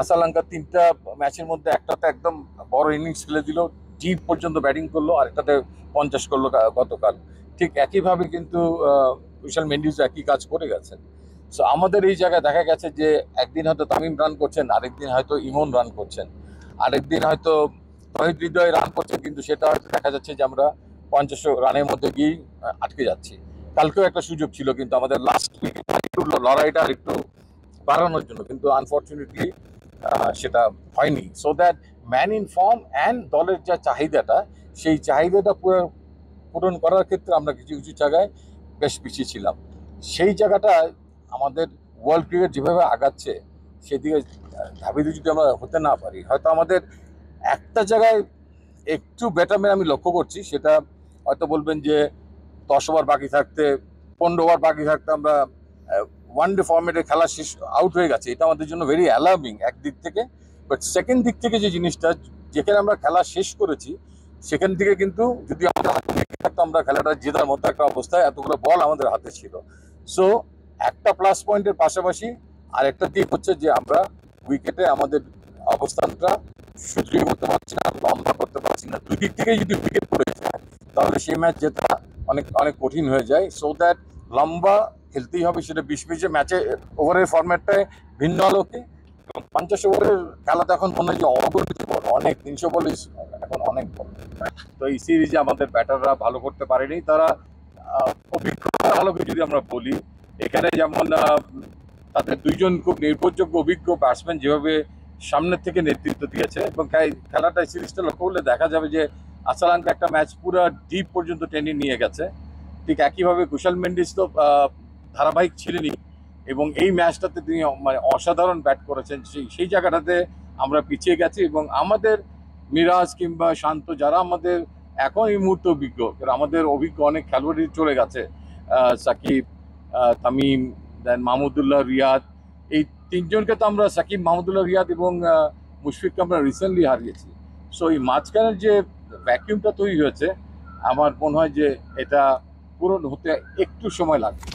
আসালাঙ্কা 3টা ম্যাচের মধ্যে একটাতে একদম বড় ইনিংস খেলে দিল, ডিপ পর্যন্ত ব্যাটিং করলো, আর একটাতে 50 করলো গতকাল। ঠিক একইভাবে কিন্তু কুশাল মেন্ডিস একই কাজ করে গেছেন। সো আমাদের এই জায়গায় দেখা গেছে যে একদিন হয়তো তামিম রান করছেন, আরেকদিন হয়তো ইমন রান করছেন, আরেকদিন হয়তো তহিদ হৃদয় রান করছেন, কিন্তু সেটা হয়তো দেখা যাচ্ছে যে আমরা 50 রানের মধ্যে গিয়ে আটকে যাচ্ছি। কালকেও একটা সুযোগ ছিল কিন্তু আমাদের লাস্ট উইকেট একটু লড়াইটা একটু বাড়ানোর জন্য, কিন্তু আনফর্চুনেটলি সেটা হয়নি। So that man in form and দলের যা চাহিদাটা, সেই চাহিদাটা পূরণ করার ক্ষেত্রে আমরা কিছু কিছু জায়গায় বেশ পিছিয়ে ছিলাম। সেই জায়গাটা আমাদের ওয়ার্ল্ড ক্রিকেট যেভাবে আগাচ্ছে সেদিকে ধাবিত যদি আমরা হতে না পারি, হয়তো আমাদের একটা জায়গায় একটু বেটারম্যান আমি লক্ষ্য করছি। সেটা হয়তো বলবেন যে 10 ওভার বাকি থাকতে, 15 ওভার বাকি থাকতে আমরা ওয়ান ডে ফর্মেটে খেলা শেষ আউট হয়ে গেছে, এটা আমাদের জন্য ভেরি অ্যালার্মিং একদিক থেকে। বাট সেকেন্ড দিক থেকে যে জিনিসটা, যেখানে আমরা খেলা শেষ করেছি সেখান থেকে কিন্তু যদি আমাদের হাতে থাকতো আমরা খেলাটা জেতার মতো একটা অবস্থায়, এতগুলো বল আমাদের হাতে ছিল। সো একটা প্লাস পয়েন্টের পাশাপাশি আরেকটা দিক হচ্ছে যে আমরা উইকেটে আমাদের অবস্থানটা সুদৃঢ় করতে পারছি না, লম্বা করতে পারছি না। দুই দিক থেকে যদি উইকেট পড়ে যায় তাহলে সেই ম্যাচ জেতা অনেক অনেক কঠিন হয়ে যায়। সো দ্যাট লম্বা খেলতেই হবে, সেটা 20 ম্যাচে ওভারের ফরম্যাটটায় ভিন্ন আলোকে। এবং 50 ওভারের খেলা তো এখন মনে হয় যে অগণিত বল, অনেক 300 বল এখন অনেক বল। তো এই সিরিজে আমাদের ব্যাটাররা ভালো করতে পারেনি। তারা অভিজ্ঞতার আলোকে যদি আমরা বলি, এখানে যেমন তাদের দুইজন খুব নির্ভরযোগ্য অভিজ্ঞ ব্যাটসম্যান যেভাবে সামনের থেকে নেতৃত্ব দিয়েছে, এবং খেলাটা সিরিজটা লক্ষ্য করলে দেখা যাবে যে আসালাঙ্কা একটা ম্যাচ পুরো ডিপ পর্যন্ত টেনে নিয়ে গেছে। ঠিক একইভাবে কুশাল মেন্ডিস তো ধারাবাহিক ছিলেনই, এবং এই ম্যাচটাতে তিনি মানে অসাধারণ ব্যাট করেছেন। সেই জায়গাটাতে আমরা পিছিয়ে গেছি, এবং আমাদের মিরাজ কিংবা শান্ত যারা আমাদের এখন এই মুহূর্তে অভিজ্ঞ, আমাদের অভিজ্ঞ অনেক খেলোয়াড়ই চলে গেছে, সাকিব, তামিম, দেন মাহমুদুল্লাহ, রিয়াদ, এই তিনজনকে তো আমরা, সাকিব, মাহমুদুল্লাহ, রিয়াদ এবং মুশফিককে আমরা রিসেন্টলি হারিয়েছি। সো এই মাঝখানের যে ভ্যাকিউমটা তৈরি হয়েছে, আমার মনে হয় যে এটা পূরণ হতে একটু সময় লাগবে।